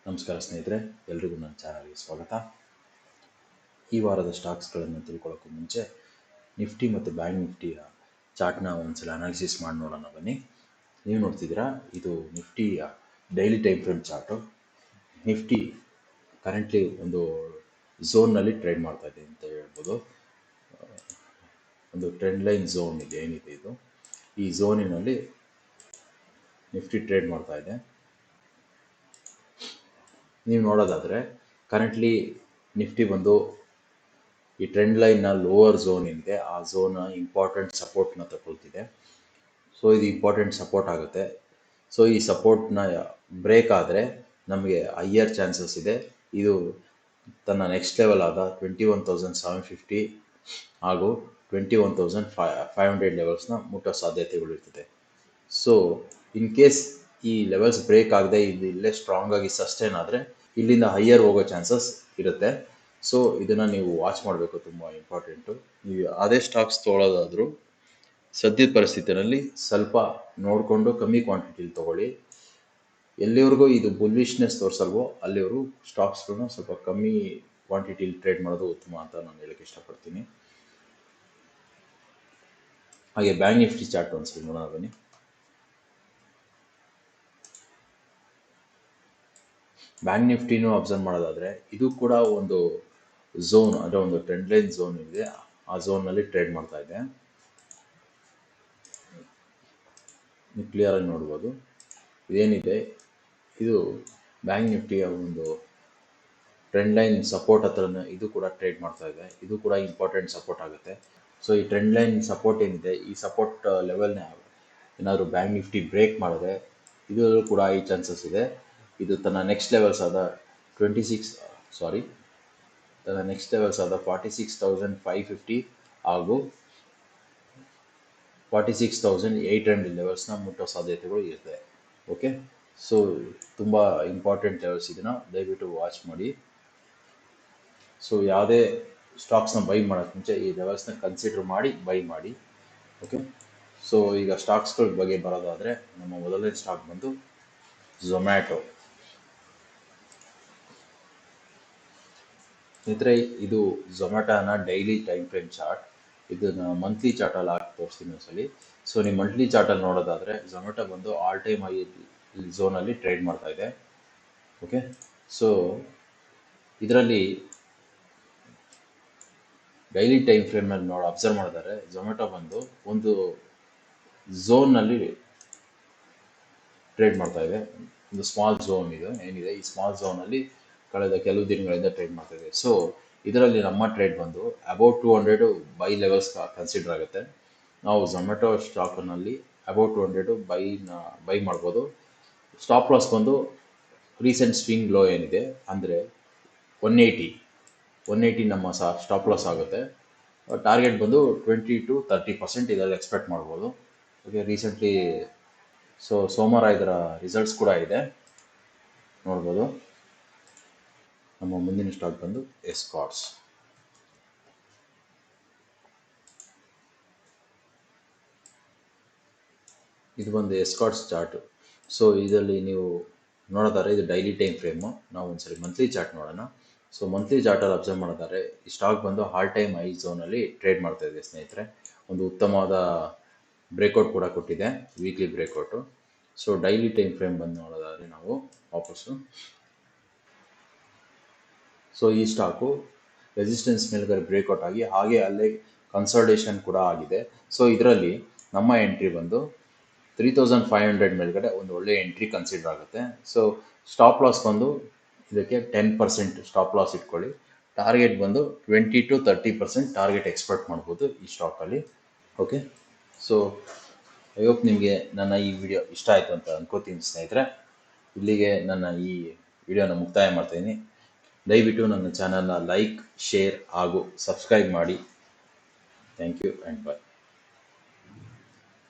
ನಮಸ್ಕಾರ ಸ್ನೇಹಿತರೆ, ಎಲ್ರಿಗೂ ನನ್ನ ಚಾನಲ್ಗೆ ಸ್ವಾಗತ. ಈ ವಾರದ ಸ್ಟಾಕ್ಸ್ಗಳನ್ನು ತಿಳ್ಕೊಳ್ಳೋಕ್ಕೂ ಮುಂಚೆ ನಿಫ್ಟಿ ಮತ್ತು ಬ್ಯಾಂಕ್ ನಿಫ್ಟಿಯ ಚಾರ್ಟ್ನ ಒಂದ್ಸಲ ಅನಾಲಿಸಿಸ್ ಮಾಡಿ ನೋಡೋಣ ಬನ್ನಿ. ನೀವು ನೋಡ್ತಿದ್ದೀರಾ, ಇದು ನಿಫ್ಟಿಯ daily time frame chart. Nifty currently ಒಂದು ಝೋನ್ನಲ್ಲಿ ಟ್ರೇಡ್ ಮಾಡ್ತಾ ಇದೆ ಅಂತ ಹೇಳ್ಬೋದು. ಒಂದು ಟ್ರೆಂಡ್ ಲೈನ್ ಝೋನ್ ಇದೆ, ಏನಿದೆ ಇದು, ಈ ಝೋನಿನಲ್ಲಿ ನಿಫ್ಟಿ ಟ್ರೇಡ್ ಮಾಡ್ತಾ ಇದೆ. ನೀವು ನೋಡೋದಾದರೆ ಕರೆಂಟ್ಲಿ ನಿಫ್ಟಿ ಬಂದು ಈ ಟ್ರೆಂಡ್ ಲೈನ್ನ ಲೋವರ್ ಝೋನ್ ಏನಿದೆ ಆ ಝೋನ್ ಇಂಪಾರ್ಟೆಂಟ್ ಸಪೋರ್ಟ್ನ ತಗೊಳ್ತಿದೆ. ಸೊ ಇದು ಇಂಪಾರ್ಟೆಂಟ್ ಸಪೋರ್ಟ್ ಆಗುತ್ತೆ. ಸೊ ಈ ಸಪೋರ್ಟ್ನ ಬ್ರೇಕ್ ಆದರೆ ನಮಗೆ ಹೈಯರ್ ಚಾನ್ಸಸ್ ಇದೆ ಇದು ತನ್ನ ನೆಕ್ಸ್ಟ್ ಲೆವೆಲ್ ಆದ 21,750 ಹಾಗೂ 21,500 ಲೆವೆಲ್ಸ್ನ ಮುಟ್ಟೋ ಸಾಧ್ಯತೆಗಳಿರ್ತದೆ. ಸೊ ಇನ್ ಕೇಸ್ ಈ ಲೆವೆಲ್ಸ್ ಬ್ರೇಕ್ ಆಗದೆ ಇದು ಇಲ್ಲೇ ಸ್ಟ್ರಾಂಗ್ ಆಗಿ ಸಸ್ಟೈನ್ ಆದರೆ ಇಲ್ಲಿಂದ ಹೈಯರ್ ಹೋಗೋ ಚಾನ್ಸಸ್ ಇರುತ್ತೆ. ಸೊ ಇದನ್ನು ನೀವು ವಾಚ್ ಮಾಡಬೇಕು, ತುಂಬ ಇಂಪಾರ್ಟೆಂಟು. ನೀವು ಯಾವುದೇ ಸ್ಟಾಕ್ಸ್ ತೊಗೊಳ್ಳೋದಾದರೂ ಸದ್ಯದ ಪರಿಸ್ಥಿತಿಯಲ್ಲಿ ಸ್ವಲ್ಪ ನೋಡಿಕೊಂಡು ಕಮ್ಮಿ ಕ್ವಾಂಟಿಟಿಲಿ ತೊಗೊಳ್ಳಿ. ಎಲ್ಲಿವರೆಗೂ ಇದು ಬುಲ್ಲಿಶ್ನೆಸ್ ತೋರಿಸಲ್ವೋ ಅಲ್ಲಿವರೆಗೂ ಸ್ಟಾಕ್ಸ್ಗಳನ್ನ ಸ್ವಲ್ಪ ಕಮ್ಮಿ ಕ್ವಾಂಟಿಟಿಲಿ ಟ್ರೇಡ್ ಮಾಡೋದು ಉತ್ತಮ ಅಂತ ನಾನು ಹೇಳಕ್ಕೆ ಇಷ್ಟಪಡ್ತೀನಿ. ಹಾಗೆ ಬ್ಯಾಂಕ್ ನಿಫ್ಟಿ ಚಾರ್ಟ್ ಒಂದ್ಸರಿ ನೋಡೋಣ ಬನ್ನಿ. ಬ್ಯಾಂಕ್ ನಿಫ್ಟಿನೂ ಅಬ್ಸರ್ವ್ ಮಾಡೋದಾದರೆ ಇದು ಕೂಡ ಒಂದು ಝೋನ್, ಅಂದರೆ ಒಂದು ಟ್ರೆಂಡ್ ಲೈನ್ ಝೋನ್ ಇದೆ, ಆ ಝೋನ್ನಲ್ಲಿ ಟ್ರೇಡ್ ಮಾಡ್ತಾ ಇದೆ. ನೀವು ಕ್ಲಿಯರಾಗಿ ನೋಡ್ಬೋದು. ಇದೇನಿದೆ ಇದು ಬ್ಯಾಂಕ್ ನಿಫ್ಟಿಯ ಒಂದು ಟ್ರೆಂಡ್ ಲೈನ್ ಸಪೋರ್ಟ್ ಹತ್ರನೇ ಇದು ಕೂಡ ಟ್ರೇಡ್ ಮಾಡ್ತಾ ಇದೆ. ಇದು ಕೂಡ ಇಂಪಾರ್ಟೆಂಟ್ ಸಪೋರ್ಟ್ ಆಗುತ್ತೆ. ಸೊ ಈ ಟ್ರೆಂಡ್ ಲೈನ್ ಸಪೋರ್ಟ್ ಏನಿದೆ, ಈ ಸಪೋರ್ಟ್ ಲೆವೆಲ್ನ ಏನಾದರೂ ಬ್ಯಾಂಕ್ ನಿಫ್ಟಿ ಬ್ರೇಕ್ ಮಾಡಿದ್ರೆ ಇದು ಕೂಡ ಈ ಚಾನ್ಸಸ್ ಇದೆ ಇದು ತನ್ನ ನೆಕ್ಸ್ಟ್ ಲೆವೆಲ್ಸ್ ಆದ 46,550 ಹಾಗೂ 46,800 ಲೆವೆಲ್ಸ್ನ ಮುಟ್ಟೋ ಸಾಧ್ಯತೆಗಳು ಇರ್ತದೆ. ಓಕೆ, ಸೊ ತುಂಬ ಇಂಪಾರ್ಟೆಂಟ್ ಲೆವೆಲ್ಸ್, ಇದನ್ನು ದಯವಿಟ್ಟು ವಾಚ್ ಮಾಡಿ. ಸೊ ಯಾವುದೇ ಸ್ಟಾಕ್ಸ್ನ ಬೈ ಮಾಡೋಕ್ಕೆ ಮುಂಚೆ ಈ ಲೆವೆಲ್ಸ್ನ ಕನ್ಸಿಡರ್ ಮಾಡಿ ಬೈ ಮಾಡಿ. ಓಕೆ, ಸೊ ಈಗ ಸ್ಟಾಕ್ಸ್ಗಳ ಬಗ್ಗೆ ಬರೋದಾದರೆ ನಮ್ಮ ಮೊದಲನೇ ಸ್ಟಾಕ್ ಬಂದು ಝೊಮ್ಯಾಟೊ. ಸ್ನೇಹಿತರೆ, ಇದು ಝೊಮ್ಯಾಟೋನ ಡೈಲಿ ಟೈಮ್ ಫ್ರೇಮ್ ಚಾರ್ಟ್. ಇದನ್ನು ಮಂತ್ಲಿ ಚಾರ್ಟಲ್ಲಿ ಹಾಕಿ ತೋರಿಸ್ತೀನಿ ಒಂದ್ಸಲಿ. ಸೊ ನೀವು ಮಂತ್ಲಿ ಚಾರ್ಟಲ್ಲಿ ನೋಡೋದಾದರೆ ಝೊಮ್ಯಾಟೊ ಬಂದು ಆಲ್ ಟೈಮ್ ಹೈ ಝೋನಲ್ಲಿ ಟ್ರೇಡ್ ಮಾಡ್ತಾ ಇದೆ. ಓಕೆ, ಸೊ ಇದರಲ್ಲಿ ಡೈಲಿ ಟೈಮ್ ಫ್ರೇಮ್ನಲ್ಲಿ ಅಬ್ಸರ್ವ್ ಮಾಡಿದರೆ ಝೊಮ್ಯಾಟೊ ಬಂದು ಒಂದು ಝೋನ್ನಲ್ಲಿ ಟ್ರೇಡ್ ಮಾಡ್ತಾ ಇದೆ. ಒಂದು ಸ್ಮಾಲ್ ಝೋನ್ ಇದು ಏನಿದೆ, ಈ ಸ್ಮಾಲ್ ಝೋನಲ್ಲಿ ಕಳೆದ ಕೆಲವು ದಿನಗಳಿಂದ ಟ್ರೇಡ್ ಮಾಡ್ತಾ ಇದೆ. ಸೊ ಇದರಲ್ಲಿ ನಮ್ಮ ಟ್ರೇಡ್ ಬಂದು ಅಬೌಟ್ 200 ಬೈ ಲೆವೆಲ್ಸ್ ಕನ್ಸಿಡರ್ ಆಗುತ್ತೆ. ನಾವು ಝೊಮ್ಯಾಟೊ ಸ್ಟಾಕ್ನಲ್ಲಿ ಅಬೌಟ್ 200 ಬೈ ಮಾಡ್ಬೋದು. ಸ್ಟಾಪ್ ಲಾಸ್ ಬಂದು ರೀಸೆಂಟ್ ಸ್ವಿಂಗ್ ಲೋ ಏನಿದೆ ಅಂದರೆ 180 ನಮ್ಮ ಸ್ಟಾಪ್ ಲಾಸ್ ಆಗುತ್ತೆ. ಟಾರ್ಗೆಟ್ ಬಂದು 20 to 30% ಇದರಲ್ಲಿ ಎಕ್ಸ್ಪೆಕ್ಟ್ ಮಾಡ್ಬೋದು. ಓಕೆ, ರೀಸೆಂಟ್ಲಿ ಸೋಮವಾರ ಇದರ ರಿಸಲ್ಟ್ಸ್ ಕೂಡ ಇದೆ, ನೋಡ್ಬೋದು. ನಮ್ಮ ಮುಂದಿನ ಸ್ಟಾಕ್ ಬಂದು ಎಸ್ಕಾರ್ಟ್ಸ್. ಇದು ಬಂದು ಎಸ್ಕಾರ್ಟ್ಸ್ ಚಾರ್ಟು. ಸೊ ಇದರಲ್ಲಿ ನೀವು ನೋಡೋದಾದ್ರೆ ಇದು ಡೈಲಿ ಟೈಮ್ ಫ್ರೇಮು. ನಾವು ಒಂದ್ಸರಿ ಮಂತ್ಲಿ ಚಾರ್ಟ್ ನೋಡೋಣ. ಸೊ ಮಂತ್ಲಿ ಚಾರ್ಟಲ್ಲಿ ಅಬ್ಸರ್ವ್ ಮಾಡೋದಾದ್ರೆ ಈ ಸ್ಟಾಕ್ ಬಂದು ಆಲ್ ಟೈಮ್ ಹೈ ಝೋನಲ್ಲಿ ಟ್ರೇಡ್ ಮಾಡ್ತಾ ಇದೆ ಸ್ನೇಹಿತರೆ. ಒಂದು ಉತ್ತಮವಾದ ಬ್ರೇಕ್ಔಟ್ ಕೂಡ ಕೊಟ್ಟಿದೆ, weekly breakout. So daily time frame ಬಂದು ನೋಡೋದಾದರೆ ನಾವು ವಾಪಸ್ಸು, ಸೊ ಈ ಸ್ಟಾಕು ರೆಸಿಸ್ಟೆನ್ಸ್ ಮೇಲ್ಗಡೆ ಬ್ರೇಕ್ಔಟ್ ಆಗಿ ಹಾಗೆ ಅಲ್ಲೇ ಕನ್ಸಾಲಿಡೇಷನ್ ಕೂಡ ಆಗಿದೆ. ಸೊ ಇದರಲ್ಲಿ ನಮ್ಮ ಎಂಟ್ರಿ ಬಂದು 3,500 ಮೇಲ್ಗಡೆ ಒಂದು ಒಳ್ಳೆ ಎಂಟ್ರಿ ಕನ್ಸಿಡರ್ ಆಗುತ್ತೆ. ಸೊ ಸ್ಟಾಪ್ ಲಾಸ್ ಬಂದು ಇದಕ್ಕೆ 10% ಸ್ಟಾಪ್ ಲಾಸ್ ಇಟ್ಕೊಳ್ಳಿ. ಟಾರ್ಗೆಟ್ ಬಂದು 20 to 30% ಟಾರ್ಗೆಟ್ ಎಕ್ಸ್ಪೆಕ್ಟ್ ಮಾಡ್ಬೋದು ಈ ಸ್ಟಾಕಲ್ಲಿ. ಓಕೆ, ಸೊ ಐ ಹೋಪ್ ನಿಮಗೆ ನನ್ನ ಈ ವಿಡಿಯೋ ಇಷ್ಟ ಆಯಿತು ಅಂತ ಅನ್ಕೋತೀನಿ ಸ್ನೇಹಿತರೆ. ಇಲ್ಲಿಗೆ ನನ್ನ ಈ ವಿಡಿಯೋನ ಮುಕ್ತಾಯ ಮಾಡ್ತಾಯಿದ್ದೀನಿ. ದಯವಿಟ್ಟು ನನ್ನ ಚಾನಲ್ನ ಲೈಕ್, ಶೇರ್ ಹಾಗೂ ಸಬ್ಸ್ಕ್ರೈಬ್ ಮಾಡಿ. Thank you and bye.